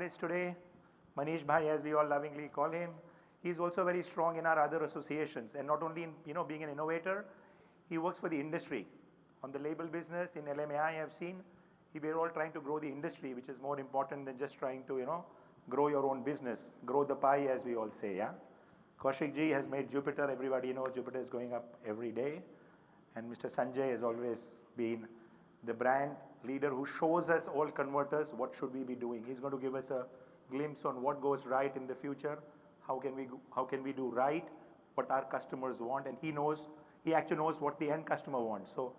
panelists today. Manish Bhai, as we all lovingly call him, he's also very strong in our other associations, and not only in being an innovator, he works for the industry. On the label business in LMAI, I have seen, we're all trying to grow the industry, which is more important than just trying to grow your own business, grow the pie, as we all say. Yeah. Kaushik ji has made Jupiter. Everybody knows Jupiter is going up every day, and Mr. Sanjay has always been the brand leader who shows us all converters what should we be doing. He's going to give us a glimpse on what goes right in the future, how can we do right, what our customers want, and he actually knows what the end customer wants. So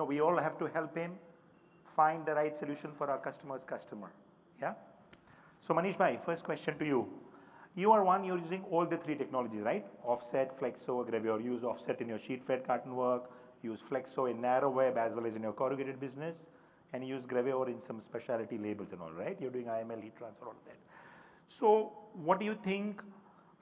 we all have to help him find the right solution for our customer's customer. Yeah. So Manish bhai, first question to you. You're using all the three technologies, right? Offset, Flexo, Gravure. You use offset in your sheet fed carton work, use Flexo in narrow web as well as in your corrugated business, and use Gravure in some specialty labels and all, right? You're doing IML, heat transfer, all of that. So what do you think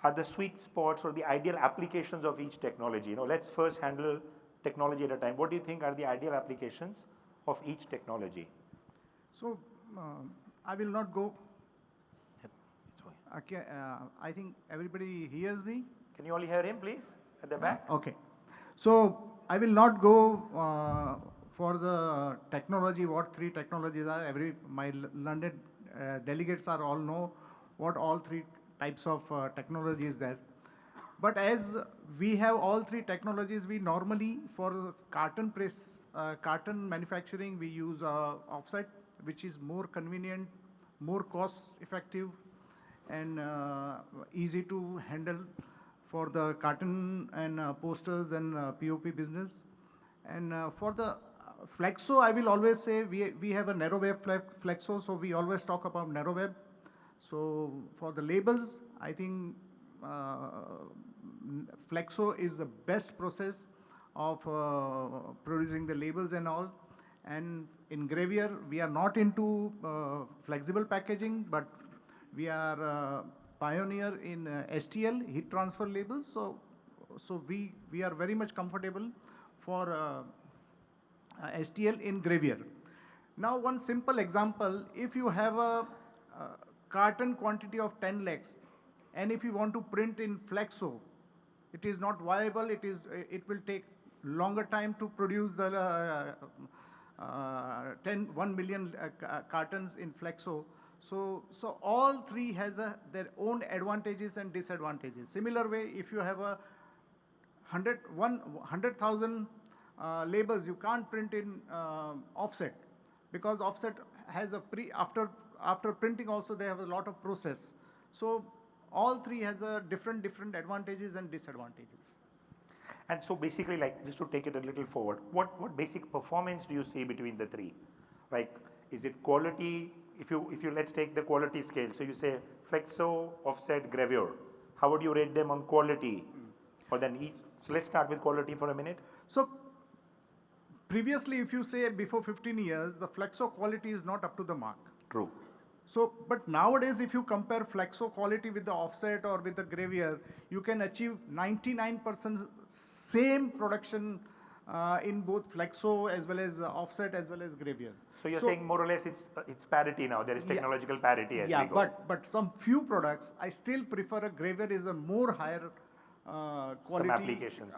are the sweet spots or the ideal applications of each technology? Let's first handle technology at a time. What do you think are the ideal applications of each technology? So I will not go. Yep, it's fine. Okay, I think everybody hears me. Can you all hear him, please, at the back? Okay. So I will not go for the technology, what three technologies are. My London delegates are all know what all three types of technology is there. But as we have all three technologies, we normally for carton press, carton manufacturing, we use offset, which is more convenient, more cost effective, and easy to handle for the carton and posters and POP business. And for the Flexo, I will always say we have a narrow web Flexo, so we always talk about narrow web. So for the labels, I think Flexo is the best process of producing the labels and all. And in Gravure, we are not into flexible packaging, but we are pioneer in STL, heat transfer labels. So we are very much comfortable for STL in Gravure. Now one simple example, if you have a carton quantity of 10 lakhs, and if you want to print in Flexo, it is not viable. It will take longer time to produce the 1 million cartons in Flexo. So all three has their own advantages and disadvantages. Similar way, if you have a 100,000 labels, you can't print in offset, because offset has a after printing also they have a lot of process. So all three has a different advantages and disadvantages. And so basically, like, just to take it a little forward, what basic performance do you see between the three? Like, is it quality? If you let's take the quality scale. So you say Flexo, offset, Gravure. How would you rate them on quality? Or then each? So let's start with quality for a minute. So previously, if you say before 15 years, the Flexo quality is not up to the mark. True. So, but nowadays, if you compare Flexo quality with the offset or with the Gravure, you can achieve 99% same production in both Flexo as well as offset as well as Gravure. So you're saying more or less it's parity now. There is technological parity as we go. Yeah, but some few products I still prefer a Gravure is a more higher quality. Some applications.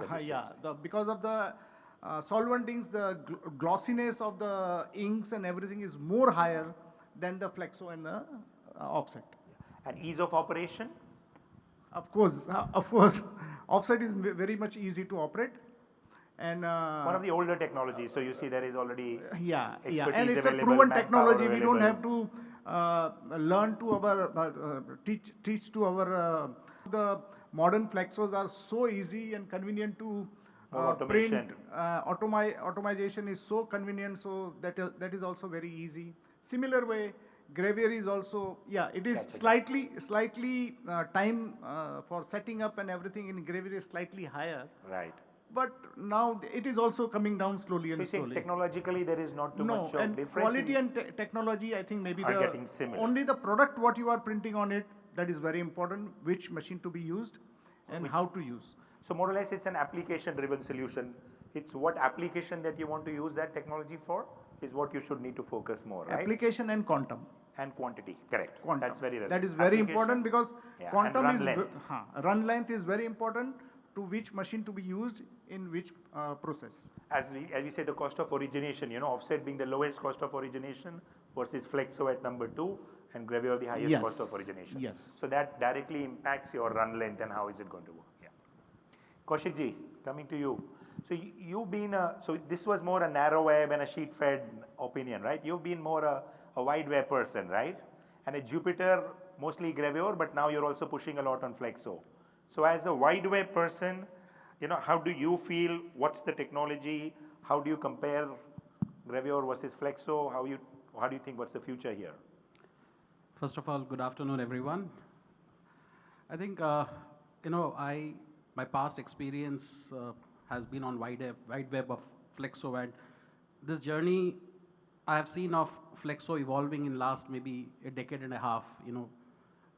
Because of the solvent inks, the glossiness of the inks and everything is more higher than the Flexo and the offset. And ease of operation? Of course, offset is very much easy to operate. And one of the older technologies, so you see there is already expertise and it's a proven technology. We don't have to learn to our teach to our the modern Flexos are so easy and convenient to print. Automation is so convenient, so that is also very easy. Similar way, Gravure is also, it is slightly time for setting up and everything in Gravure is slightly higher. Right. But now it is also coming down slowly and slowly. Technologically there is not too much of difference. Quality and technology, I think maybe getting similar. Only the product what you are printing on it, that is very important, which machine to be used and how to use. So more or less it's an application driven solution. It's what application that you want to use that technology for is what you should need to focus more, right? Application and quantum. And quantity, correct. Quantum. That's very relevant. That is very Application, important because yeah, and quantum run is length. run length is very important to which machine to be used in which process. As we say, the cost of origination, you know, offset being the lowest cost of origination versus Flexo at number 2 and Gravure the highest Yes. cost of origination. Yes. So that directly impacts your run length and how is it going to work. Yeah. Kaushik ji, coming to you. So you've been, so this was more a narrow web and a sheet fed opinion, right? You've been more a wide web person, right? And a Jupyter, mostly Gravure, but now you're also pushing a lot on Flexo. So as a wide web person, you know, how do you feel? What's the technology? How do you compare Gravure versus Flexo? How do you think what's the future here? First of all, good afternoon, everyone. I think, you know, my past experience has been on wide web of Flexo, and this journey I have seen of Flexo evolving in last maybe a decade and a half, you know,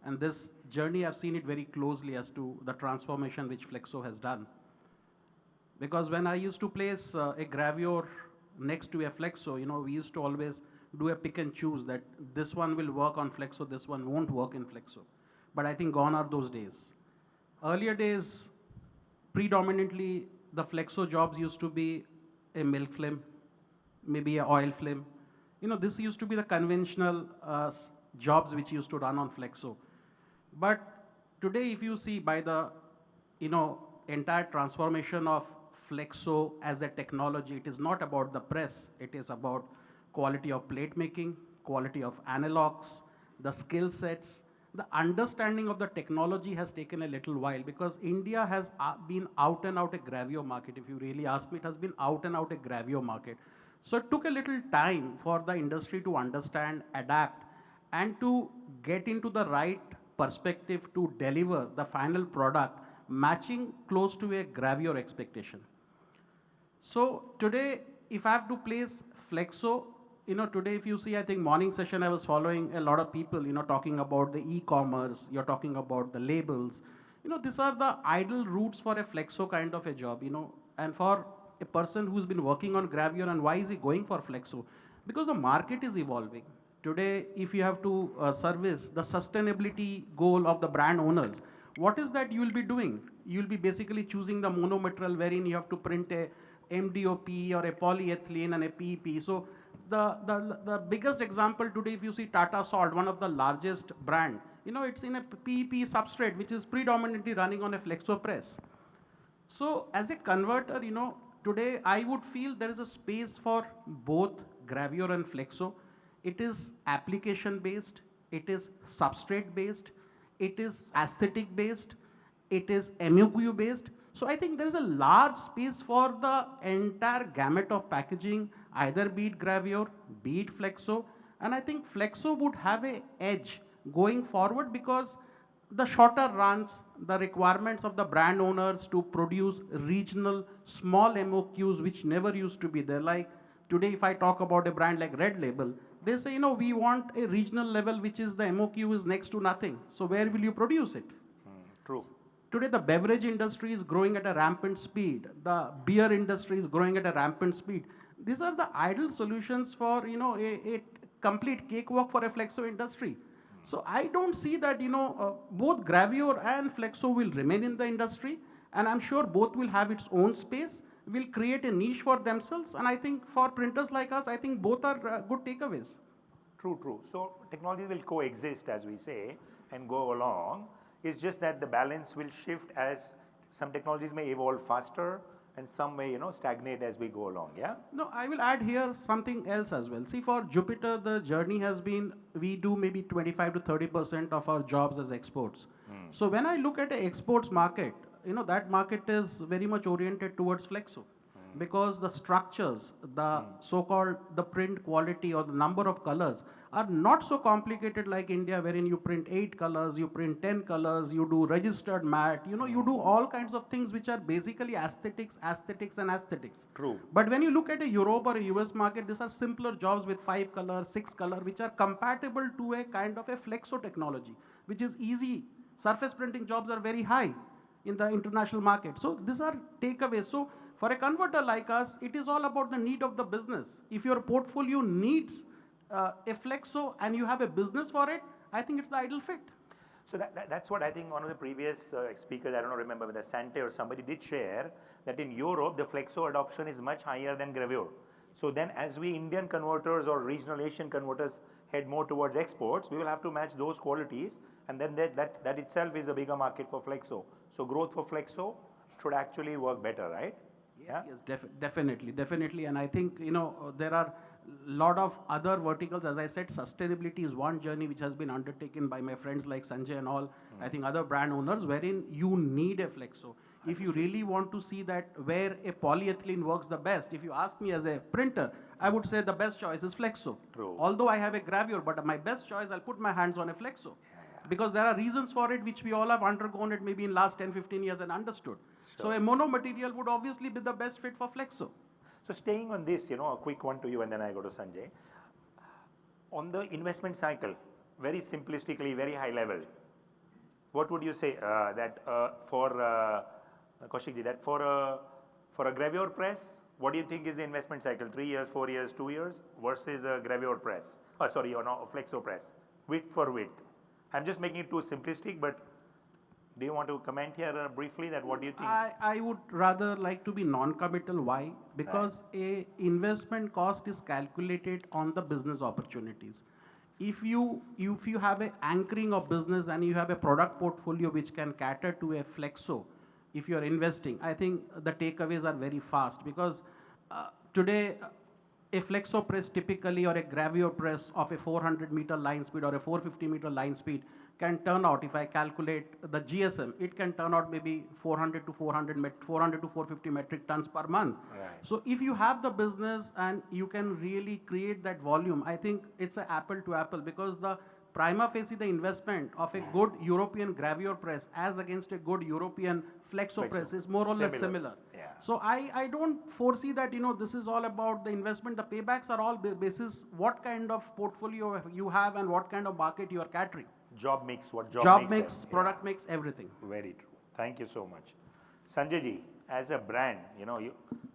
and this journey I've seen it very closely as to the transformation which Flexo has done. Because when I used to place a Gravure next to a Flexo, you know, we used to always do a pick and choose that this one will work on Flexo, this one won't work in Flexo. But I think gone are those days. Earlier days, predominantly the Flexo jobs used to be a milk film, maybe a oil film. You know, this used to be the conventional jobs which used to run on Flexo. But today, if you see by the, you know, entire transformation of Flexo as a technology, it is not about the press, it is about quality of plate making, quality of analogs, the skill sets. The understanding of the technology has taken a little while because India has been out and out a Gravure market. If you really ask me, it has been out and out a Gravure market. So it took a little time for the industry to understand, adapt, and to get into the right perspective to deliver the final product matching close to a Gravure expectation. So today, if I have to place Flexo, you know, today if you see, I think morning session I was following a lot of people, you know, talking about the e-commerce, you're talking about the labels. You know, these are the ideal routes for a Flexo kind of a job, you know, and for a person who's been working on Gravure, and why is he going for Flexo? Because the market is evolving. Today, if you have to service the sustainability goal of the brand owners, what is that you will be doing? You will be basically choosing the monomaterial wherein you have to print a MDOP or a polyethylene and a PEP. So the biggest example today, if you see Tata Salt, one of the largest brand, you know, it's in a PEP substrate, which is predominantly running on a Flexo press. So as a converter, you know, today I would feel there is a space for both Gravure and Flexo. It is application based, it is substrate based, it is aesthetic based, it is MOQ based. So I think there is a large space for the entire gamut of packaging, either be it Gravure, be it Flexo. And I think Flexo would have an edge going forward because the shorter runs, the requirements of the brand owners to produce regional small MOQs which never used to be there. Like today, if I talk about a brand like Red Label, they say, you know, we want a regional level which is the MOQ is next to nothing. So where will you produce it? True. Today, the beverage industry is growing at a rampant speed. The beer industry is growing at a rampant speed. These are the ideal solutions for, you know, a complete cakewalk for a Flexo industry. So I don't see that, you know, both Gravure and Flexo will remain in the industry, and I'm sure both will have its own space, will create a niche for themselves, and I think for printers like us, I think both are good takeaways. True, true. So technologies will coexist, as we say, and go along. It's just that the balance will shift as some technologies may evolve faster and some may, you know, stagnate as we go along, yeah? No, I will add here something else as well. See, for Jupyter, the journey has been, we do maybe 25 to 30% of our jobs as exports. So when I look at the exports market, you know, that market is very much oriented towards Flexo. Because the structures, the so-called the print quality or the number of colors are not so complicated like India, wherein you print 8 colors, you print 10 colors, you do registered matte, you know, you do all kinds of things which are basically aesthetics, aesthetics and aesthetics. True. But when you look at a Europe or a US market, these are simpler jobs with 5 color, 6 color, which are compatible to a kind of a Flexo technology, which is easy. Surface printing jobs are very high in the international market. So these are takeaways. So for a converter like us, it is all about the need of the business. If your portfolio needs a Flexo and you have a business for it, I think it's the ideal fit. So that's what I think one of the previous speakers, I don't know, remember whether Sante or somebody did share that in Europe, the Flexo adoption is much higher than Gravure. So then as we Indian converters or regional Asian converters head more towards exports, we will have to match those qualities, and then that itself is a bigger market for Flexo. So growth for Flexo should actually work better, right? Yes, definitely. And I think, there are a lot of other verticals. As I said, sustainability is one journey which has been undertaken by my friends like Sanjay and all, I think other brand owners, wherein you need a Flexo. If you really want to see that where a polyethylene works the best, if you ask me as a printer, I would say the best choice is Flexo. True. Although I have a Gravure, but my best choice, I'll put my hands on a Flexo. Because there are reasons for it which we all have undergone it maybe in last 10, 15 years and understood. Sure. So a mono material would obviously be the best fit for Flexo. So staying on this, a quick one to you and then I go to Sanjay. On the investment cycle, very simplistically, very high level, what would you say for Kaushik ji, that for a Gravure press, what do you think is the investment cycle? 3 years, 4 years, 2 years versus a Gravure press? A Flexo press, width for width. I'm just making it too simplistic, but do you want to comment here briefly that what do you think? I would rather like to be non-committal. Why? Because a investment cost is calculated on the business opportunities. If you have an anchoring of business and you have a product portfolio which can cater to a Flexo, if you are investing, I think the takeaways are very fast, because today a Flexo press typically, or a Gravure press of a 400 meter line speed or a 450 meter line speed can turn out, if I calculate the GSM, it can turn out maybe 400 to 450 metric tons per month. Right. So if you have the business and you can really create that volume, I think it's an apple to apple, because the prima facie the investment of a good European Gravure press as against a good European Flexo press is more or less similar. Yeah. So I don't foresee that, this is all about the investment. The paybacks are all basis what kind of portfolio you have and what kind of market you are catering. Job mix, Job mix, product mix, everything. Very true. Thank you so much. Sanjay ji, as a brand,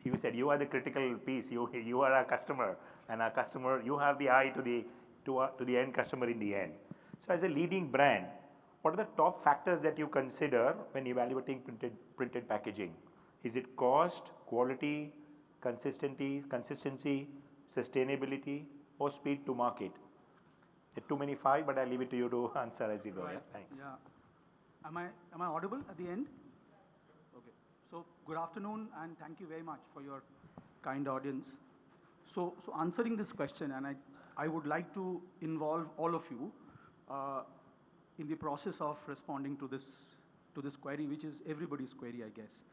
you said you are the critical piece. You are our customer, and our customer, you have the eye to the end customer in the end. So as a leading brand, what are the top factors that you consider when evaluating printed packaging? Is it cost, quality, consistency, sustainability, or speed to market? Too many 5, but I'll leave it to you to answer as you go. Right. Yeah, thanks. Yeah. Am I audible at the end? Okay. So good afternoon, and thank you very much for your kind audience. So answering this question, and I would like to involve all of you in the process of responding to this query, which is everybody's query, I guess.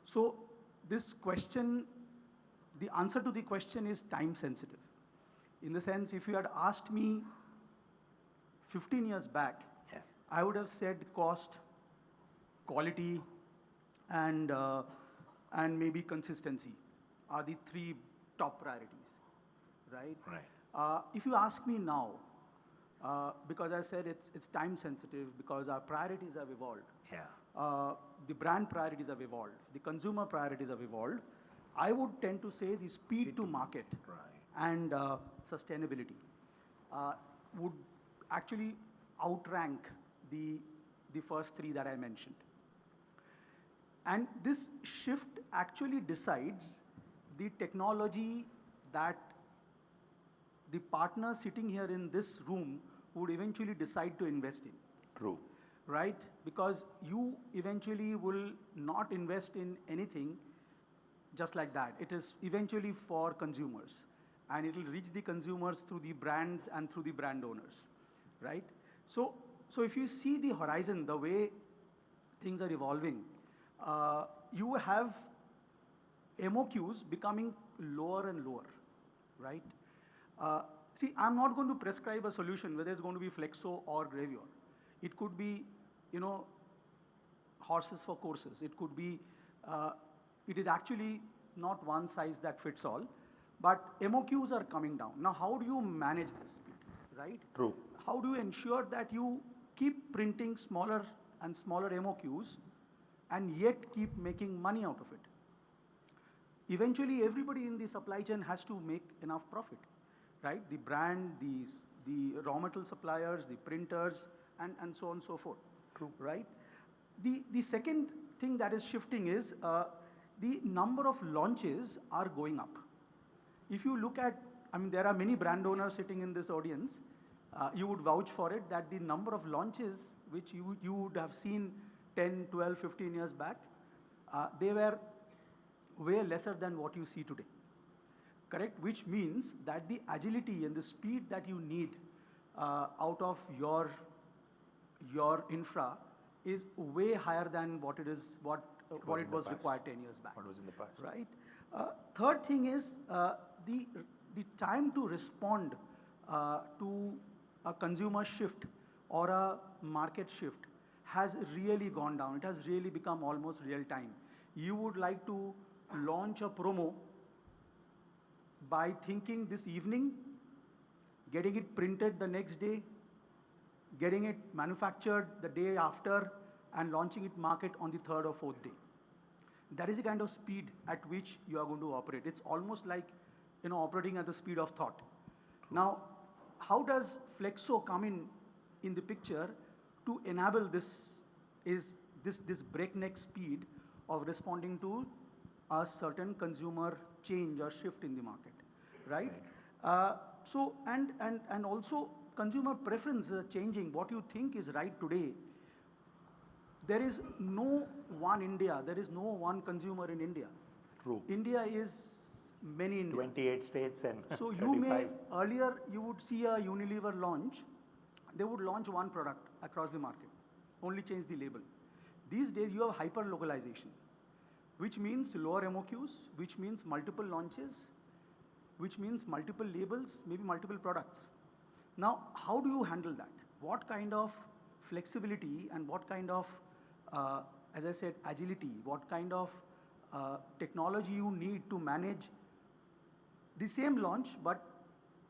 So this question, the answer to the question is time sensitive. In the sense, if you had asked me 15 years back, I would have said cost, quality, and maybe consistency are the 3 top priorities, right? Right. If you ask me now, because I said it's time sensitive, because our priorities have evolved. Yeah. The brand priorities have evolved. The consumer priorities have evolved. I would tend to say the speed to market and sustainability would actually outrank the first 3 that I mentioned. And this shift actually decides the technology that the partner sitting here in this room would eventually decide to invest in. True. Right? Because you eventually will not invest in anything just like that. It is eventually for consumers, and it will reach the consumers through the brands and through the brand owners, right? So if you see the horizon, the way things are evolving, you have MOQs becoming lower and lower, right? See, I'm not going to prescribe a solution whether it's going to be Flexo or Gravure. It could be, horses for courses. It could be, it is actually not one size that fits all, but MOQs are coming down. Now, how do you manage this speed, right? True. How do you ensure that you keep printing smaller and smaller MOQs and yet keep making money out of it? Eventually, everybody in the supply chain has to make enough profit. right? The brand, the raw material suppliers, the printers, and so on and so forth. True. Right? The second thing that is shifting is the number of launches are going up. If you look at, I mean, there are many brand owners sitting in this audience. You would vouch for it that the number of launches which you would have seen 10, 12, 15 years back, they were way lesser than what you see today. Correct? Which means that the agility and the speed that you need out of your infra is way higher than what it was required 10 years back. What was in the past. Right? Third thing is the time to respond to a consumer shift or a market shift has really gone down. It has really become almost real time. You would like to launch a promo by thinking this evening, getting it printed the next day, getting it manufactured the day after, and launching it market on the third or fourth day. That is the kind of speed at which you are going to operate. It's almost like, you know, operating at the speed of thought. Now, how does Flexo come in the picture to enable this breakneck speed of responding to a certain consumer change or shift in the market, right? So and also consumer preference changing. What you think is right today, there is no one India, there is no one consumer in India. True. India is many Indians. 28 states and So 35. you may, earlier you would see a Unilever launch, they would launch one product across the market, only change the label. These days you have hyper localization, which means lower MOQs, which means multiple launches, which means multiple labels, maybe multiple products. Now, how do you handle that? What kind of flexibility and what kind of, as I said, agility, what kind of technology you need to manage the same launch but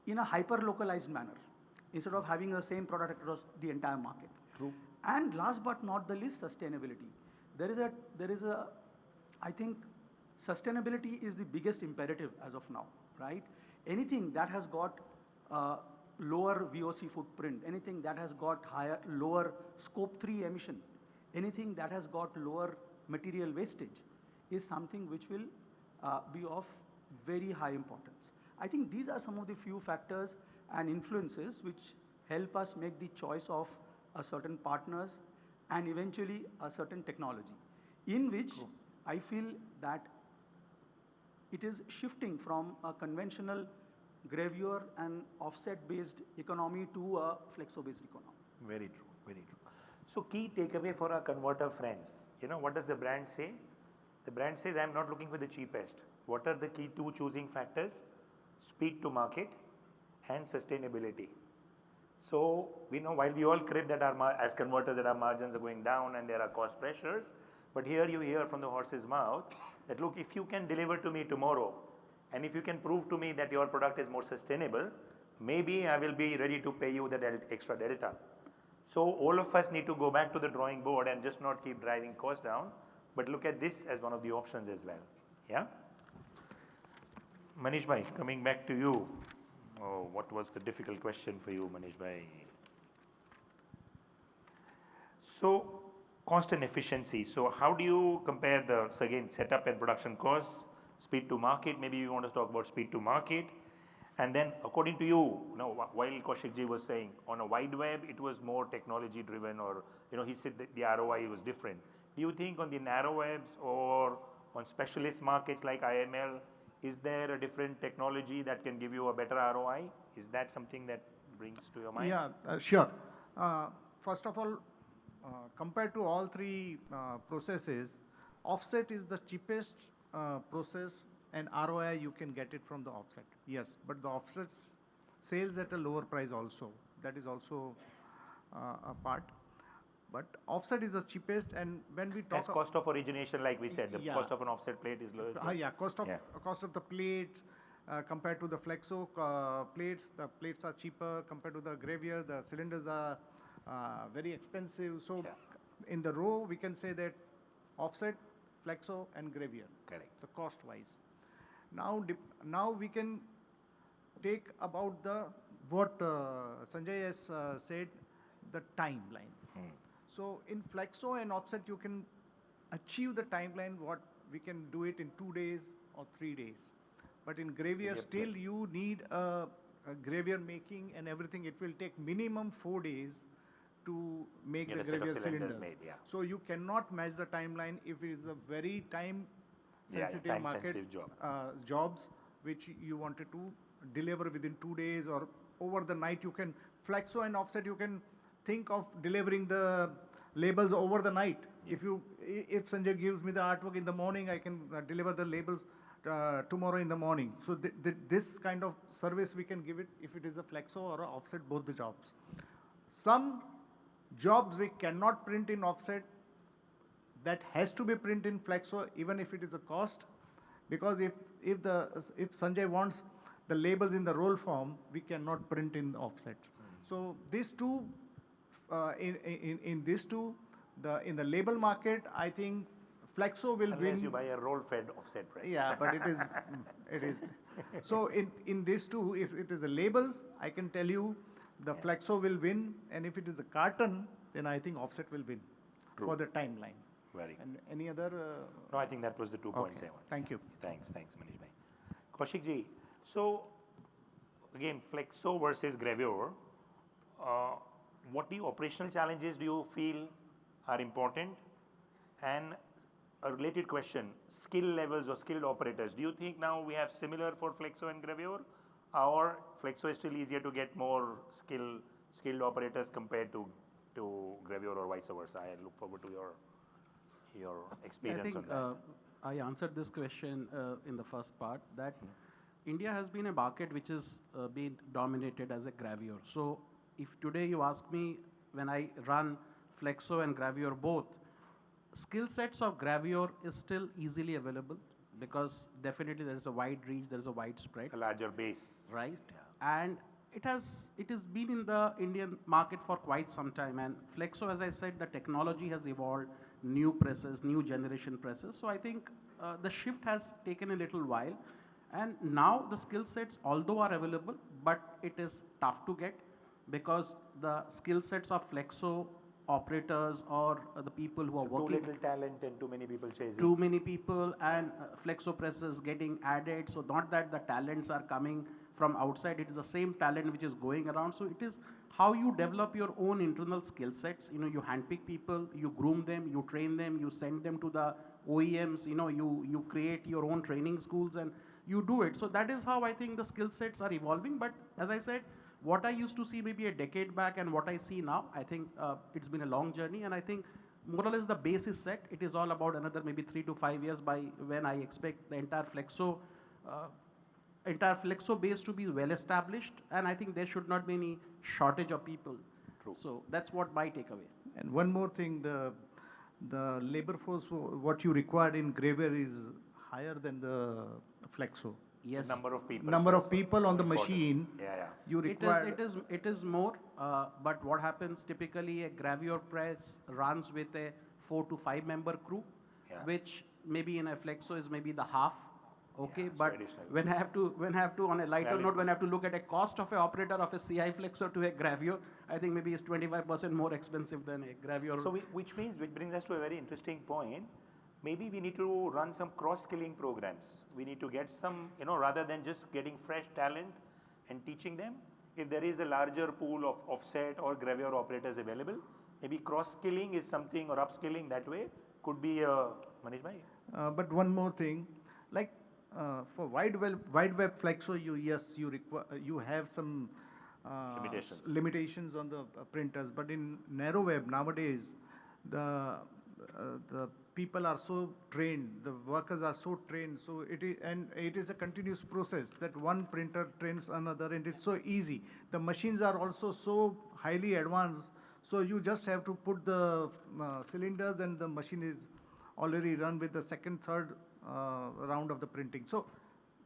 in a hyper localized manner instead of having the same product across the entire market. True. And last but not the least, sustainability. There is a, I think sustainability is the biggest imperative as of now, right? Anything that has got lower VOC footprint, anything that has got lower scope 3 emission, anything that has got lower material wastage is something which will be of very high importance. I think these are some of the few factors and influences which help us make the choice of a certain partners and eventually a certain technology in which I feel that it is shifting from a conventional Gravure and offset-based economy to a Flexo-based economy. Very true, very true. So key takeaway for our converter friends, you know, what does the brand say? The brand says, I'm not looking for the cheapest. What are the key two choosing factors? Speed to market and sustainability. So we know while we all crib that as converters that our margins are going down and there are cost pressures, but here you hear from the horse's mouth that look, if you can deliver to me tomorrow and if you can prove to me that your product is more sustainable, maybe I will be ready to pay you the extra delta. So all of us need to go back to the drawing board and just not keep driving costs down, but look at this as one of the options as well. Yeah? Manish bhai, coming back to you. Oh, what was the difficult question for you, Manish bhai? So, cost and efficiency. So, how do you compare the, so again, setup and production costs, speed to market? Maybe you want to talk about speed to market. And then, according to you, while Kaushik ji was saying on a wide web, it was more technology driven, or he said that the ROI was different. Do you think on the narrow webs or on specialist markets like IML, is there a different technology that can give you a better ROI? Is that something that brings to your mind? Yeah, sure. First of all, compared to all three processes, offset is the cheapest process and ROI you can get it from the offset. Yes, but the offset sales at a lower price also. That is also a part. But offset is the cheapest, and when we talk as cost of origination, like we said, the cost of an offset plate is lower. Yeah, cost of the plates compared to the Flexo plates. The plates are cheaper compared to the Gravure. The cylinders are very expensive. So in the row, we can say that offset, Flexo, and Gravure. Correct. The cost wise. Now we can take about the, what Sanjay has said, the timeline. So in Flexo and offset, you can achieve the timeline what we can do it in 2 days or 3 days. But in Gravure, Yep. still you need a Gravure making and everything. It will take minimum 4 days to make Get the a set of Gravure cylinders cylinders. made, yeah. So you cannot match the timeline if it is a very time sensitive market time-sensitive job. jobs which you wanted to deliver within 2 days or over the night. You can Flexo and offset, you can think of delivering the labels over the night. If Sanjay gives me the artwork in the morning, I can deliver the labels tomorrow in the morning. So this kind of service we can give it if it is a Flexo or a offset, both the jobs. Some jobs we cannot print in offset, that has to be printed in Flexo, even if it is a cost, because if Sanjay wants the labels in the roll form, we cannot print in offset. So these two, in these two, in the label market, I think Flexo will Unless win. you buy a roll-fed offset price. Yeah, but it is. So in these two, if it is the labels, I can tell you the Flexo will win, and if it is a carton, then I think offset will win for the timeline. Very good. And any other? No, I think that was the 2 points I wanted. Thank you. Thanks, Manish bhai. Kaushik ji, so again, Flexo versus Gravure, what operational challenges do you feel are important? And a related question, skill levels or skilled operators, do you think now we have similar for Flexo and Gravure, or Flexo is still easier to get more skilled operators compared to Gravure or vice versa? I look forward to your experience I think on that. I answered this question in the first part, that India has been a market which has been dominated as a Gravure. So if today you ask me, when I run Flexo and Gravure both, skill sets of Gravure is still easily available, because definitely there is a wide reach, there is a wide spread, A larger base. right? And it has been in the Indian market for quite some time. And Flexo, as I said, the technology has evolved, new presses, new generation presses. So I think the shift has taken a little while. And now the skill sets, although are available, but it is tough to get, because the skill sets of Flexo operators or the people who are So working, too little talent and too many people chasing. too many people, and Flexo presses getting added. So not that the talents are coming from outside, it is the same talent which is going around. So it is how you develop your own internal skill sets. You handpick people, you groom them, you train them, you send them to the OEMs, you create your own training schools and you do it. So that is how I think the skill sets are evolving. But as I said, what I used to see maybe a decade back and what I see now, I think it's been a long journey, and I think more or less the base is set. It is all about another maybe 3 to 5 years by when I expect the entire Flexo base to be well established, and I think there should not be any shortage of people. True. So that's what my takeaway. And one more thing, the labor force, what you required in Gravure is higher than the Flexo. Yes. Number of people. Number of people on the Important. machine, Yeah. you require. It is more, but what happens typically, a Gravure press runs with a 4 to 5 member crew, Yeah. which maybe in a Flexo is maybe the half. Okay, Yeah, so but additional. when I have to on a lighter Valid note, when I have to look at a cost of a operator of a CI Flexo to a Gravure, I think maybe it's 25% more expensive than a Gravure. So which brings us to a very interesting point. Maybe we need to run some cross-skilling programs. We need to get some, rather than just getting fresh talent and teaching them, if there is a larger pool of offset or Gravure operators available, maybe cross-skilling is something, or upskilling that way could be, Manish bhai? But one more thing, like for wide web Flexo, you have some limitations on the printers. But in narrow web nowadays, the people are so trained, the workers are so trained. So it is a continuous process that one printer trains another, and it's so easy. The machines are also so highly advanced. So you just have to put the cylinders, and the machine is already run with the second, third round of the printing. So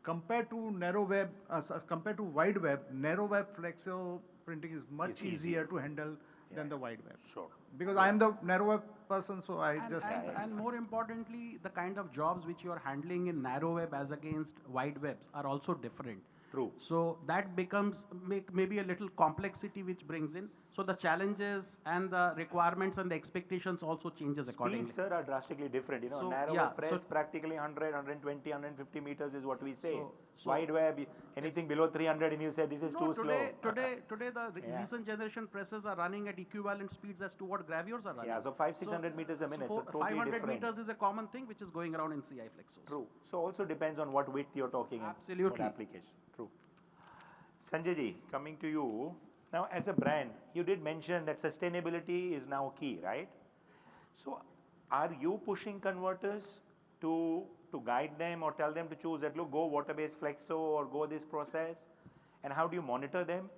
compared to narrow web, as compared to wide web, narrow web Flexo printing is much It's easier to handle than the wide web. Sure. Because I am the narrow web person, so And more importantly, the kind of jobs which you are handling in narrow web as against wide webs are also different. True. So that becomes maybe a little complexity which brings in. So the challenges and the requirements and the expectations also changes accordingly. Speeds, sir, are drastically different. You know, So, narrower yeah, press, so- practically 100, 120, 150 meters is what we say. So Wide web, anything below 300, and you say this is too today, slow. today the Yeah. recent generation presses are running at equivalent speeds as to what gravures are running. Yeah, so 600 meters a minute, so totally 500 different. meters is a common thing which is going around in CI Flexos. True. So also depends on what width you're talking and Absolutely. what application. True. Sanjay ji, coming to you. Now, as a brand, you did mention that sustainability is now key, right? So, are you pushing converters to guide them or tell them to choose that, look, go water-based Flexo or go this process? And how do you monitor them?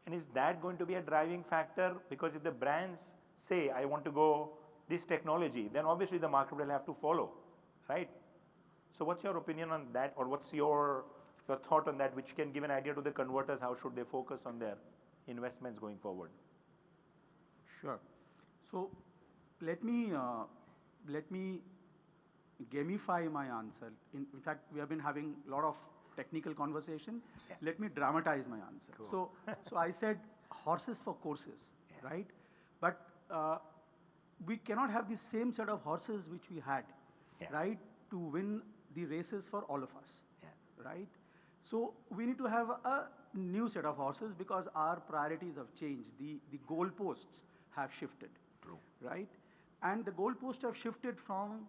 And is that going to be a driving factor? Because if the brands say, I want to go this technology, then obviously the market will have to follow, right? So what's your opinion on that, or what's your thought on that, which can give an idea to the converters, how should they focus on their investments going forward? Sure. So let me gamify my answer. In fact, we have been having a lot of technical conversation. Yeah. Let me dramatize my answer. Cool. So I said horses for courses, Yeah. right? But we cannot have the same set of horses which we had, Yeah. right, to win the races for all of us, Yeah. right? So we need to have a new set of horses because our priorities have changed. The goalposts have shifted. True. Right? And the goalposts have shifted from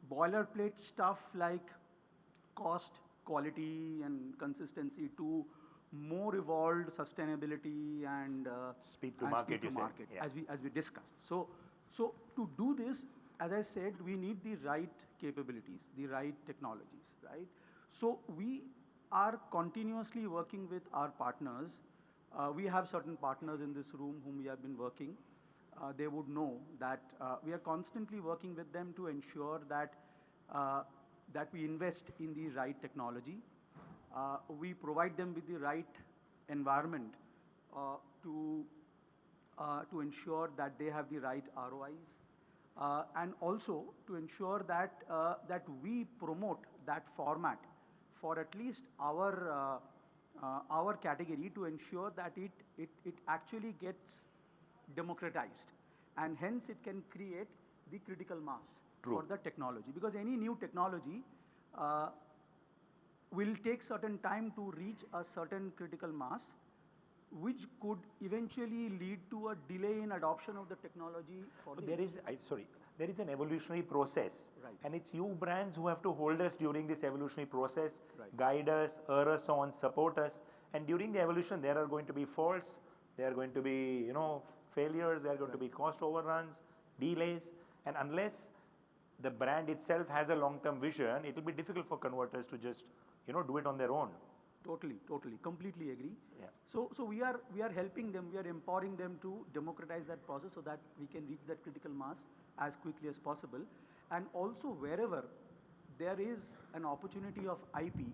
boilerplate stuff like cost, quality, and consistency to more evolved sustainability and Speed to and market, speed to you said. market, Yeah. as we discussed. So to do this, as I said, we need the right capabilities, the right technologies, right? So we are continuously working with our partners. We have certain partners in this room whom we have been working. They would know that we are constantly working with them to ensure that that we invest in the right technology. We provide them with the right environment to ensure that they have the right ROIs, and also to ensure that that we promote that format for at least our category, to ensure that it actually gets democratized, and hence it can create the critical mass. True. For the technology. Because any new technology will take certain time to reach a certain critical mass, which could eventually lead to a delay in adoption of the technology for the There is, there is an evolutionary process. Right. And it's you brands who have to hold us during this evolutionary process, Right. guide us, err us on, support us. And during the evolution, there are going to be faults, there are going to be, failures, there are going to be cost overruns, delays. And unless the brand itself has a long-term vision, it will be difficult for converters to just, do it on their own. Totally, completely agree. Yeah. So we are helping them, we are empowering them to democratize that process so that we can reach that critical mass as quickly as possible. And also wherever there is an opportunity of IP,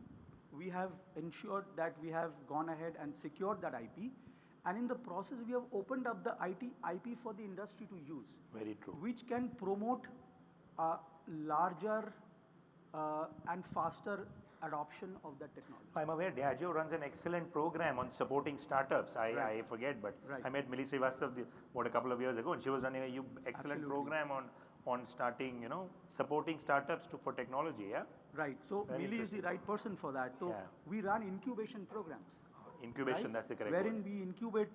we have ensured that we have gone ahead and secured that IP. And in the process, we have opened up the IP for the industry to use. Very true. Which can promote a larger and faster adoption of that technology. I'm aware Diageo runs an excellent program on supporting startups. I forget, but Right. I met Millie Srivastava a couple of years ago, and she was running a excellent Absolutely. program on starting, supporting startups for technology. Yeah. Right. So Very Millie is the interesting. right person for that. So Yeah. we run incubation programs. Incubation, right? that's the correct Wherein word. we incubate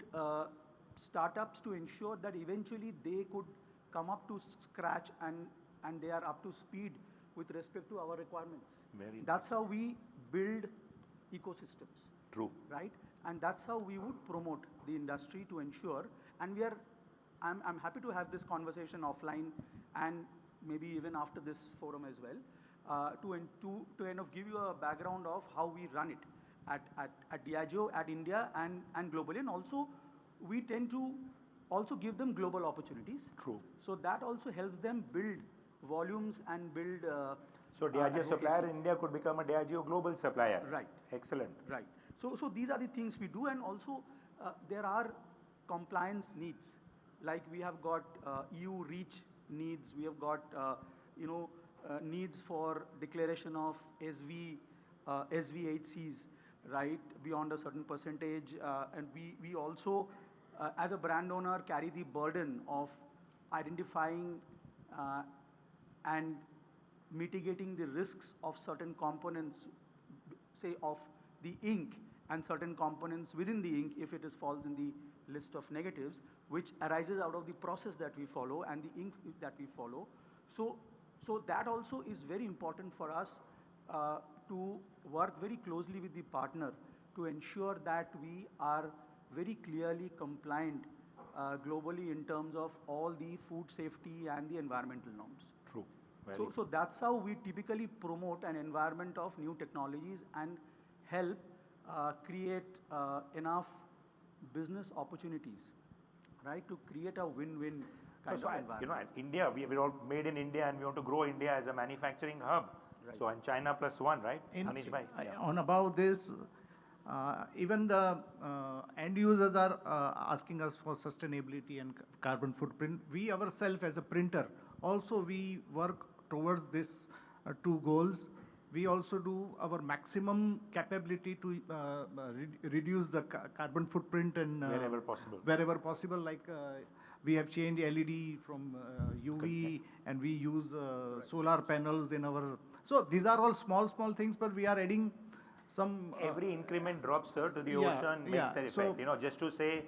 startups to ensure that eventually they could come up to scratch and they are up to speed with respect to our requirements. Very That's how we build ecosystems. True. Right? And that's how we would promote the industry to ensure, and I'm happy to have this conversation offline and maybe even after this forum as well, to kind of give you a background of how we run it at Diageo, at India and globally. And also, we tend to also give them global opportunities. True. So that also helps them build volumes and build So Diageo advocacy. supplier in India could become a Diageo global supplier. Right. Excellent. Right. So these are the things we do, and also there are compliance needs. Like we have got EU REACH needs. We have got needs for declaration of SVHCs, right, beyond a certain percentage. And we also, as a brand owner, carry the burden of identifying and mitigating the risks of certain components, say of the ink, and certain components within the ink if it is falls in the list of negatives, which arises out of the process that we follow and the ink that we follow. So that also is very important for us to work very closely with the partner to ensure that we are very clearly compliant globally in terms of all the food safety and the environmental norms. True. So that's how we typically promote an environment of new technologies and help create enough business opportunities, right, to create a win-win kind of environment. As India, we're all made in India and we want to grow India as a manufacturing hub. Right. So, and China plus one, right? Manish bhai? On about this, even the end users are asking us for sustainability and carbon footprint. We ourselves as a printer, also we work towards this two goals. We also do our maximum capability to reduce the carbon footprint and Wherever possible. Wherever possible, like we have changed LED from UV and we use solar panels in our. So these are all small things, but we are adding some. Every increment drops, sir, to the yeah, ocean makes yeah, an so- effect. Just to say,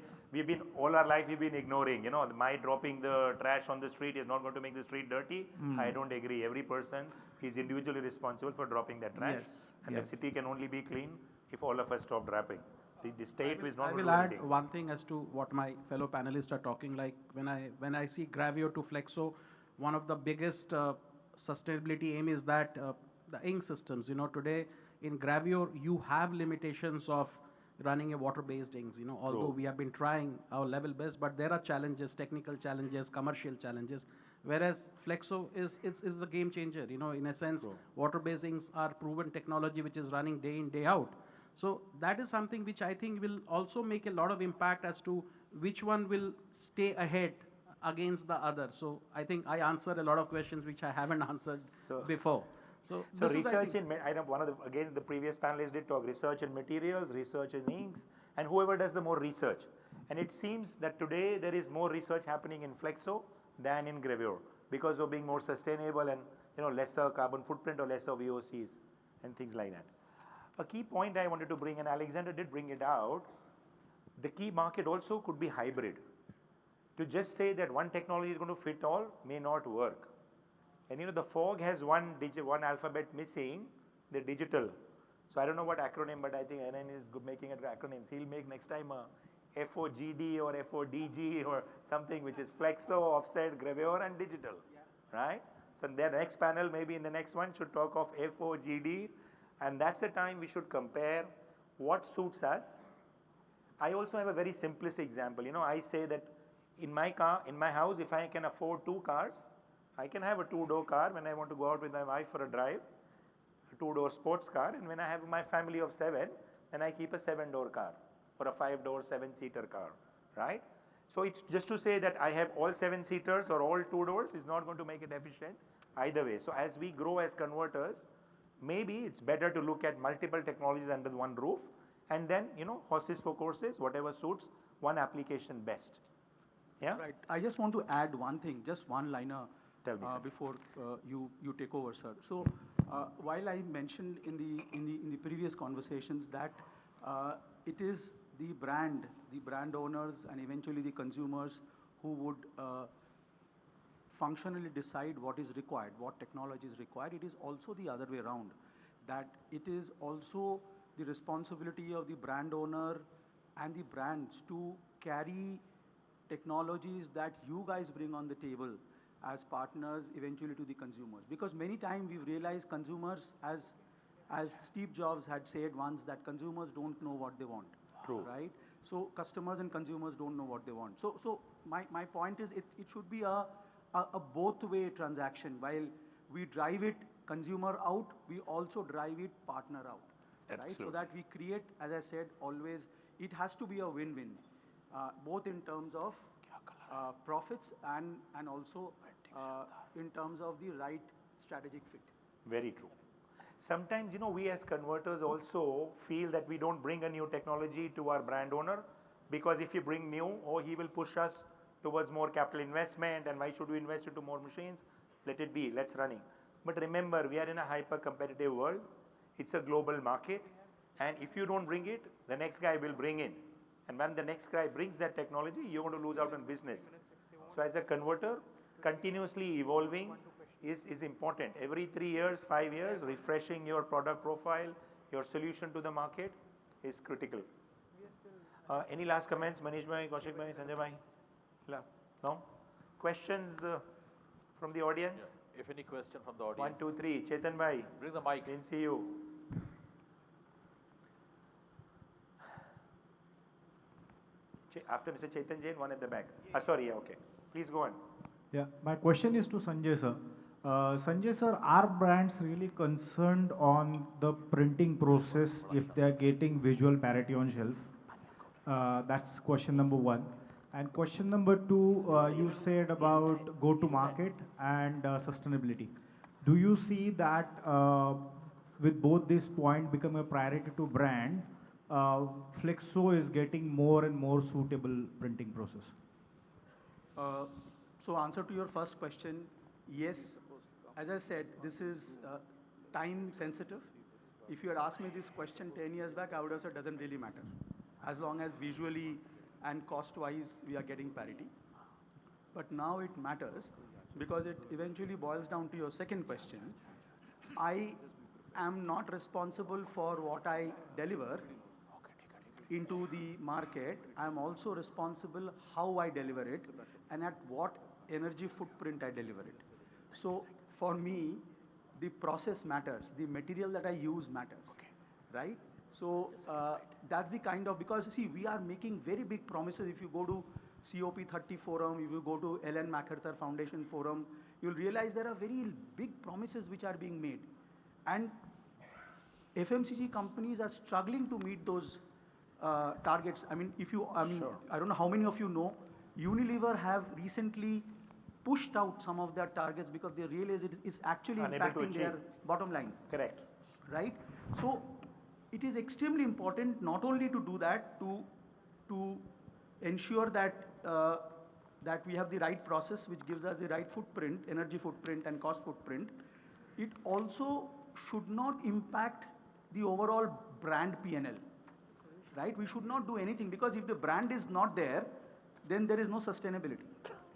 all our life we've been ignoring, my dropping the trash on the street is not going to make the street dirty. I don't agree. Every person is individually responsible for dropping that trash. Yes, And yes. the city can only be clean if all of us stop dropping. The state is not I going will to do add anything. one thing as to what my fellow panelists are talking. Like when I see Gravure to Flexo, one of the biggest sustainability aim is that the ink systems. Today in Gravure you have limitations of running a water-based inks. Although True. we have been trying our level best, but there are challenges, technical challenges, commercial challenges. Whereas Flexo is the game changer. In a sense, True. water-based inks are proven technology which is running day in, day out. So that is something which I think will also make a lot of impact as to which one will stay ahead against the other. So I think I answered a lot of questions which I haven't answered before. So So this is, I research think, in, I know again, the previous panelists did talk, research in materials, research in inks, and whoever does the more research. And it seems that today there is more research happening in Flexo than in Gravure because of being more sustainable and, lesser carbon footprint or lesser VOCs and things like that. A key point I wanted to bring, and Alexander did bring it out, the key market also could be hybrid. To just say that one technology is going to fit all may not work. And the fog has one alphabet missing, the digital. So I don't know what acronym, but I think NN is making it acronyms. He'll make next time a FOGD or FODG or something which is Flexo, Offset, Gravure and digital, right? So the next panel, maybe in the next one, should talk of FOGD, and that's the time we should compare what suits us. I also have a very simplistic example. I say that in my house, if I can afford 2 cars, I can have a 2-door car when I want to go out with my wife for a drive, a 2-door sports car, and when I have my family of 7, then I keep a 7-door car or a 5-door 7-seater car, right? So it's just to say that I have all 7-seaters or all 2 doors is not going to make it efficient either way. So as we grow as converters, maybe it's better to look at multiple technologies under one roof and then, horses for courses, whatever suits one application best. Yeah? Right. I just want to add one thing, just one liner. Tell me, sir. Before you take over, sir. So while I mentioned in the previous conversations that it is the brand owners, and eventually the consumers who would functionally decide what is required, what technology is required. It is also the other way around, that it is also the responsibility of the brand owner and the brands to carry technologies that you guys bring on the table as partners eventually to the consumers. Because many times we've realized consumers, as Steve Jobs had said once, that consumers don't know what they want. True. Right? So customers and consumers don't know what they want. So my point is it should be a both-way transaction. While we drive it consumer out, we also drive it partner out. Right? Absolutely. So that we create, as I said, always, it has to be a win-win, both in terms of profits and also in terms of the right strategic fit. Very true. Sometimes, we as converters also feel that we don't bring a new technology to our brand owner, because if you bring new, he will push us towards more capital investment, and why should we invest into more machines? Let it be, let's running. But remember, we are in a hyper competitive world. It's a global market, and if you don't bring it, the next guy will bring in. And when the next guy brings that technology, you're going to lose out on business. So as a converter, continuously evolving is important. Every 3 years, 5 years, refreshing your product profile, your solution to the market is critical. Any last comments, Manish bhai, Kaushik bhai, Sanjay bhai? No? Questions from the audience? Yeah. If any question from the audience. 1, 2, 3. Chetan bhai. Bring the mic. Didn't see you. After Mr. Chetan Jain, one at the back. Sorry, okay. Please go on. Yeah, my question is to Sanjay sir. Sanjay sir, are brands really concerned on the printing process if they are getting visual parity on shelf? That's question number 1. And question number 2, you said about go-to-market and sustainability. Do you see that with both these points become a priority to brand, Flexo is getting more and more suitable printing process? So answer to your first question, yes. As I said, this is time sensitive. If you had asked me this question 10 years back, I would have said it doesn't really matter. As long as visually and cost-wise we are getting parity. But now it matters because it eventually boils down to your second question. I am not responsible for what I deliver into the market. I am also responsible how I deliver it and at what energy footprint I deliver it. So for me, the process matters. The material that I use matters, right? So that's the kind of, because see, we are making very big promises. If you go to COP30 forum, if you go to Ellen MacArthur Foundation forum, you'll realize there are very big promises which are being made. And FMCG companies are struggling to meet those targets. I mean, sure. I don't know how many of you know, Unilever have recently pushed out some of their targets because they realize it is actually impacting their bottom line. Correct. Right? So it is extremely important not only to do that, to ensure that that we have the right process which gives us the right footprint, energy footprint and cost footprint. It also should not impact the overall brand P&L. Right? We should not do anything because if the brand is not there, then there is no sustainability.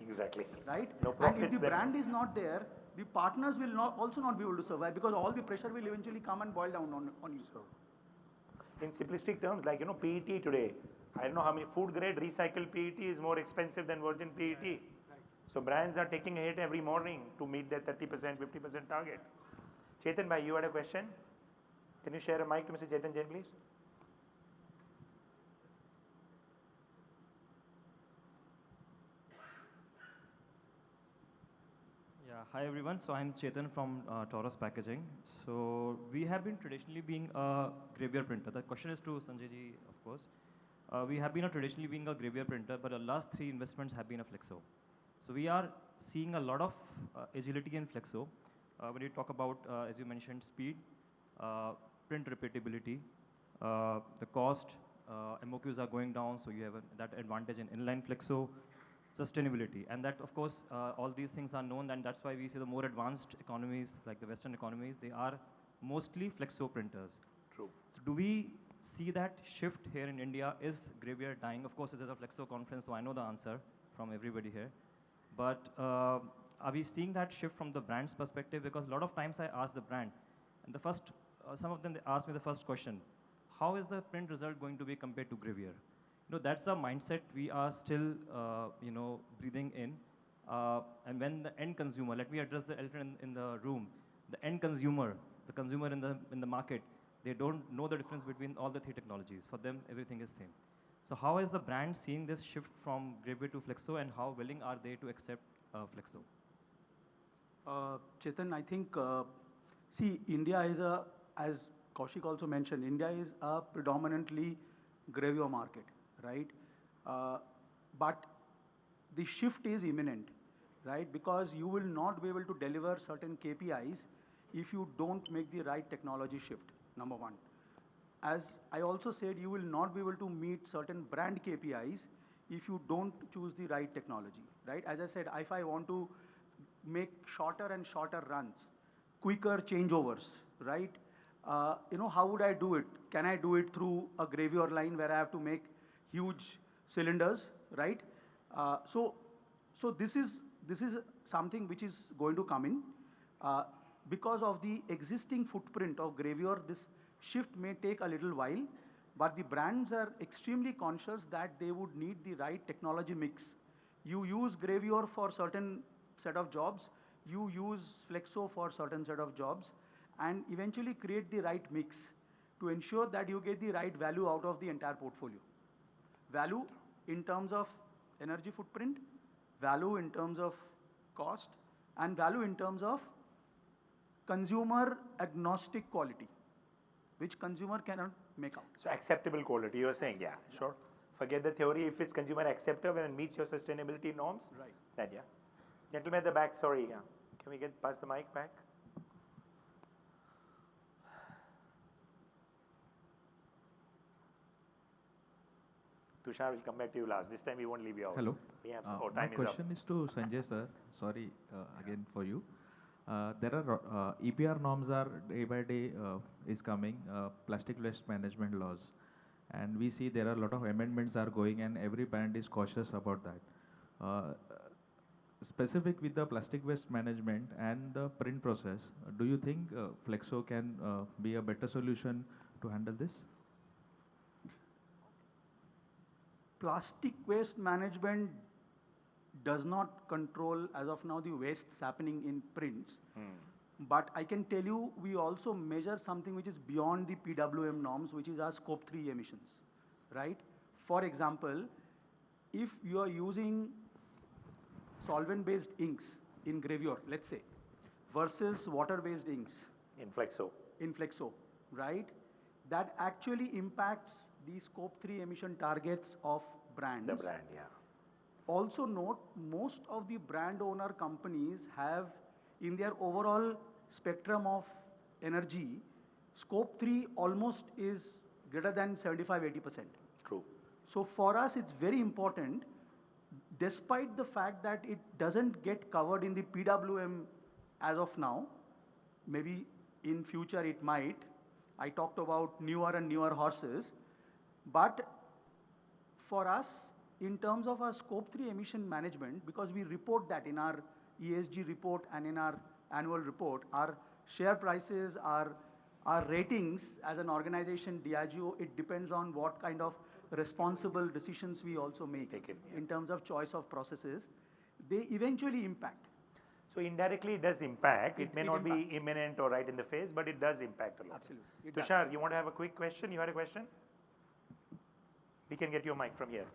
Exactly. Right? No and if the brand is not there, the partners will also not be able to survive because all the pressure will eventually come and boil down on you. In simplistic terms, like, PET today, I don't know how many food grade recycled PET is more expensive than virgin PET. Right. So brands are taking a hit every morning to meet their 30%, 50% target. Chetan bhai, you had a question? Can you share a mic to Mr. Chetan Jain, please? Hi everyone, so I'm Chetan from Taurus Packaging. So we have been traditionally being a Gravure printer. The question is to Sanjay ji, of course. We have been traditionally being a Gravure printer, but the last 3 investments have been a Flexo. So we are seeing a lot of agility in Flexo. When you talk about, as you mentioned, speed, print repeatability, the cost, MOQs are going down, so you have that advantage in inline Flexo. Sustainability, and that of course all these things are known, and that's why we see the more advanced economies like the Western economies, they are mostly Flexo printers. True. So do we see that shift here in India? Is Gravure dying? Of course, this is a Flexo conference, so I know the answer from everybody here. But are we seeing that shift from the brand's perspective? Because a lot of times I ask the brand, and the first, some of them they ask me the first question, how is the print result going to be compared to Gravure? That's the mindset we are still, breathing in. And when the end consumer, let me address the elephant in the room, the end consumer, the consumer in the market, they don't know the difference between all the 3 technologies. For them, everything is same. So how is the brand seeing this shift from Gravure to Flexo, and how willing are they to accept Flexo? Chetan, I think, see, India is as Kaushik also mentioned, India is a predominantly Gravure market. Right? But the shift is imminent, right? Because you will not be able to deliver certain KPIs if you don't make the right technology shift, number one. As I also said, you will not be able to meet certain brand KPIs if you don't choose the right technology, right? As I said, if I want to make shorter and shorter runs, quicker changeovers, right? How would I do it? Can I do it through a Gravure line where I have to make huge cylinders, right? So this is something which is going to come in. Because of the existing footprint of Gravure, this shift may take a little while, but the brands are extremely conscious that they would need the right technology mix. You use Gravure for certain set of jobs, you use Flexo for certain set of jobs, and eventually create the right mix to ensure that you get the right value out of the entire portfolio. Value in terms of energy footprint, value in terms of cost, and value in terms of consumer agnostic quality, which consumer cannot make out. So acceptable quality, you are saying, yeah, sure. Forget the theory, if it's consumer acceptable and meets your sustainability norms, Right. then yeah. Gentleman at the back, sorry, yeah. Can we pass the mic back? Tushar will come back to you last. This time we won't leave you out. Hello. We have My time is up. question is to Sanjay sir. Sorry again for you. There are EPR norms are day by day is coming, plastic waste management laws, and we see there are a lot of amendments are going, and every brand is cautious about that. Specific with the plastic waste management and the print process, do you think Flexo can be a better solution to handle this? Plastic waste management does not control, as of now, the wastes happening in prints. But I can tell you, we also measure something which is beyond the PWM norms, which is our scope 3 emissions, right? For example, if you are using solvent-based inks in Gravure, let's say, versus water-based inks In Flexo. right? That actually impacts the scope 3 emission targets of brands. The brand, yeah. Also note, most of the brand owner companies have in their overall spectrum of energy, scope 3 almost is greater than 75-80%. True. So for us, it's very important, despite the fact that it doesn't get covered in the PWM as of now, maybe in future it might. I talked about newer and newer horses, but for us, in terms of our scope 3 emission management, because we report that in our ESG report and in our annual report, our share prices, our ratings as an organization, Diageo, it depends on what kind of responsible decisions we also make in terms of choice of processes. They eventually impact. So indirectly it does impact. It may It not impacts. be imminent or right in the face, but it does impact a lot. Absolutely. It does. Tushar, you want to have a quick question? You had a question? We can get your mic from here.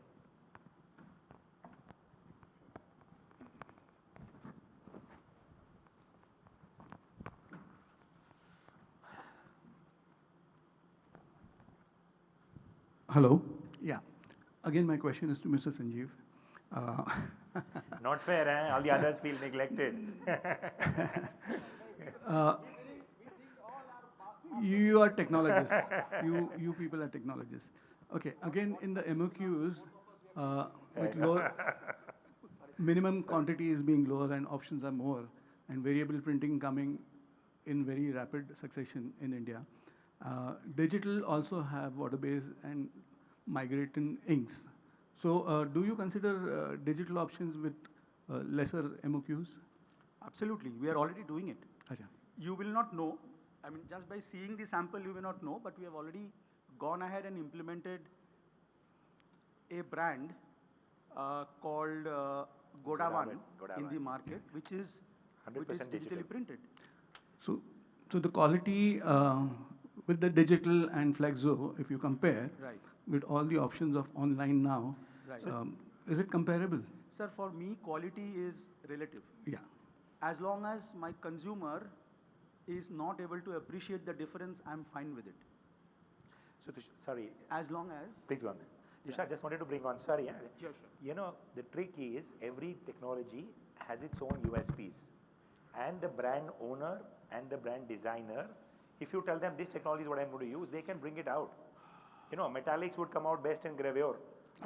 Hello. Yeah. Again, my question is to Mr. Sanjeev. Not fair, eh? All the others feel neglected. You are technologists. You people are technologists. Okay. Again, in the MOQs, with lower minimum quantity is being lower and options are more, and variable printing coming in very rapid succession in India. Digital also have water-based and migrating inks. So do you consider digital options with lesser MOQs? Absolutely. We are already doing it. Acha. You will not know. I mean, just by seeing the sample, you will not know, but we have already gone ahead and implemented a brand called Godawan in the market, which is 100% digital. digitally printed. So the quality with the digital and Flexo, if you compare Right. with all the options of online now, Right. is it comparable? Sir, for me, quality is relative. Yeah. As long as my consumer is not able to appreciate the difference, I'm fine with it. So, sorry, As long as. please go on. Tushar, just wanted to bring on, sorry. Sure. You know, the trick is every technology has its own USPs. and the brand owner and the brand designer, if you tell them this technology is what I'm going to use, they can bring it out. You know, metallics would come out best in Gravure,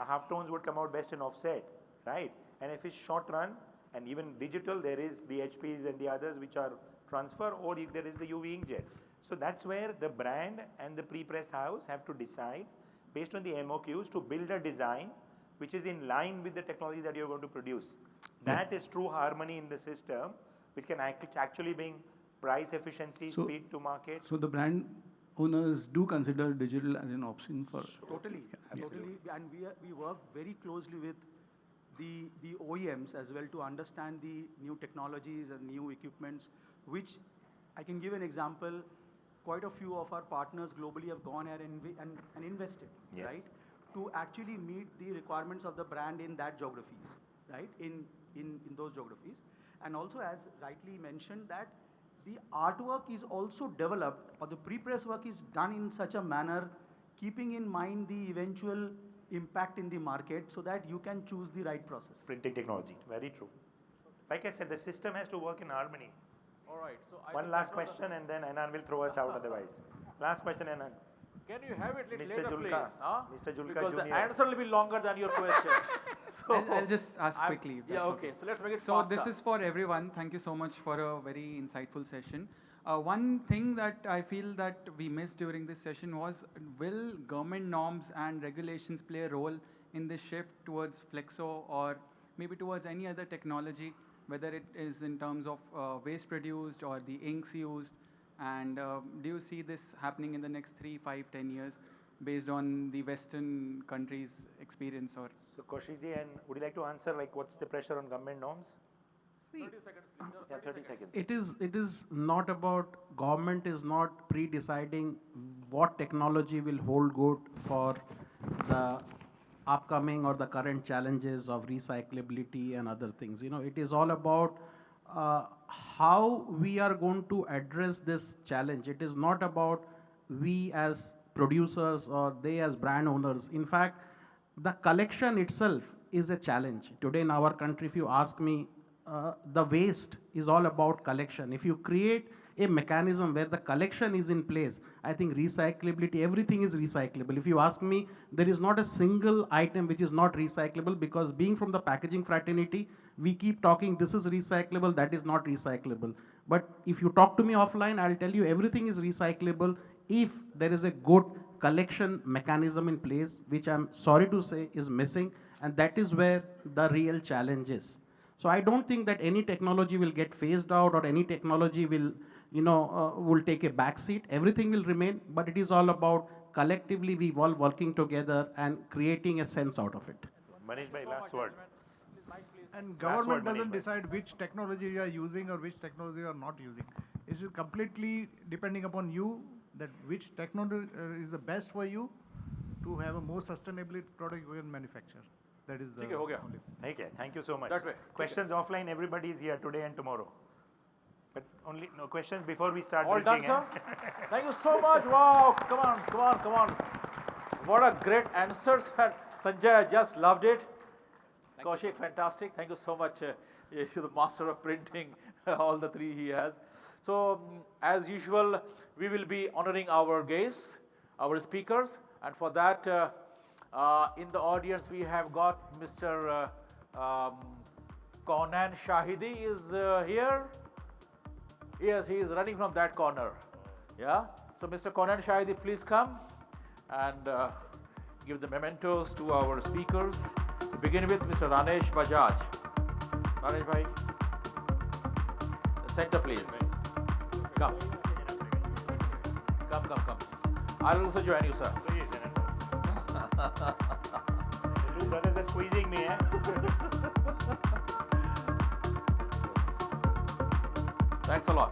half tones would come out best in offset, right? And if it's short run and even digital, there is the HPs and the others which are transfer, or if there is the UV inkjet. So that's where the brand and the pre-press house have to decide based on the MOQs to build a design which is in line with the technology that you're going to produce. That is true harmony in the system, which can actually bring price efficiency, speed to market. So the brand owners do consider digital as an option for. Totally, totally. And we work very closely with the OEMs as well to understand the new technologies and new equipments, which I can give an example. Quite a few of our partners globally have gone ahead and invested, Yes. right, to actually meet the requirements of the brand in that geographies, right, in those geographies. And also, as rightly mentioned, that the artwork is also developed, or the pre-press work is done in such a manner, keeping in mind the eventual impact in the market, so that you can choose the right process. Printing technology, very true. Like I said, the system has to work in harmony. All right. So One last question and then Anand will throw us out otherwise. Last question, Anand. can you have it little Mr. later, Julka. please? Huh? Mr. Julka Because the Junior. answer will be longer than your question. So I'll just ask quickly. if Yeah, that's okay. So let's make it So faster. this is for everyone. Thank you so much for a very insightful session. One thing that I feel that we missed during this session was, will government norms and regulations play a role in this shift towards Flexo or maybe towards any other technology, whether it is in terms of waste produced or the inks used? And do you see this happening in the next 3, 5, 10 years based on the Western countries' experience? Or So Kaushikji, and would you like to answer, like, what's the pressure on government norms? 30 seconds, please. Yeah, 30 seconds. It is not about, government is not pre-deciding what technology will hold good for the upcoming or the current challenges of recyclability and other things. You know, it is all about how we are going to address this challenge. It is not about we as producers or they as brand owners. In fact, the collection itself is a challenge. Today in our country, if you ask me, the waste is all about collection. If you create a mechanism where the collection is in place, I think recyclability, everything is recyclable. If you ask me, there is not a single item which is not recyclable, because being from the packaging fraternity, we keep talking this is recyclable, that is not recyclable. But if you talk to me offline, I'll tell you everything is recyclable if there is a good collection mechanism in place, which I'm sorry to say is missing, and that is where the real challenge is. So I don't think that any technology will get phased out or any technology will, will take a back seat. Everything will remain, but it is all about collectively we all working together and creating a sense out of it. Manish bhai, last word. And Last word, government doesn't Manish bhai. decide which technology you are using or which technology you are not using. It is completely depending upon you, that which technology is the best for you to have a more sustainable product you can manufacture. That is the ठीक है, हो गया. Okay, thank you so much. That way. Questions offline, everybody is here today and tomorrow. But only no questions before we start. All done, drinking, sir? Thank you so much. Wow, come on, come on, come on. What a great answer, sir. Sanjay, I just loved it. Kaushik, fantastic. Thank you so much. You're the master of printing, all the three he has. So, as usual, we will be honoring our guests, our speakers, and for that, in the audience, we have got Mr. Kaunan Shahidi is here. Yes, he is running from that corner. Yeah. So, Mr. Kaunan Shahidi, please come and give the mementos to our speakers. To begin with, Mr. Ranesh Bajaj. Ranesh bhai, center, please. Come. Come, come, come. I'll also join you, sir. Please, the two brothers are squeezing me, eh? Thanks a lot.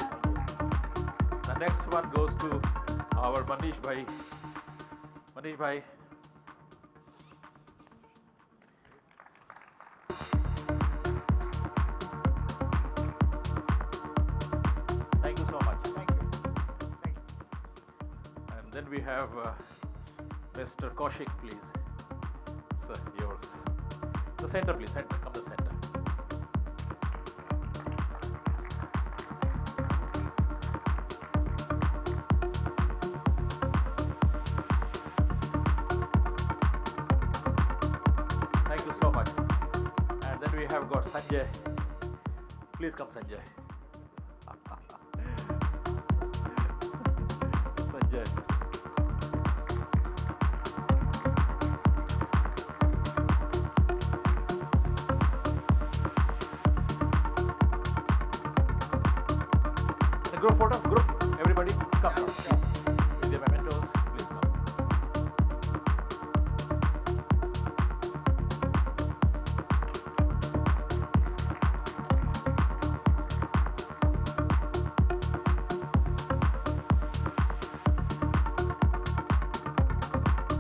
The next one goes to our Manish bhai. Manish bhai. Thank you so much. Thank you. Thank you. And then we have Mr. Kaushik, please. Sir, yours. The center, please. Center. Come to the center. I've got Sanjay. Please come, Sanjay. Sanjay. The group photo, group, everybody, come. With your mementos, please come.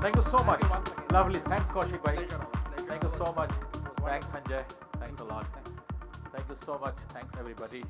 Thank you so much. Lovely. Thanks, Kaushik bhai. Thank you so much. Thanks, Sanjay. Thanks a lot. Thank you so much. Thanks, everybody.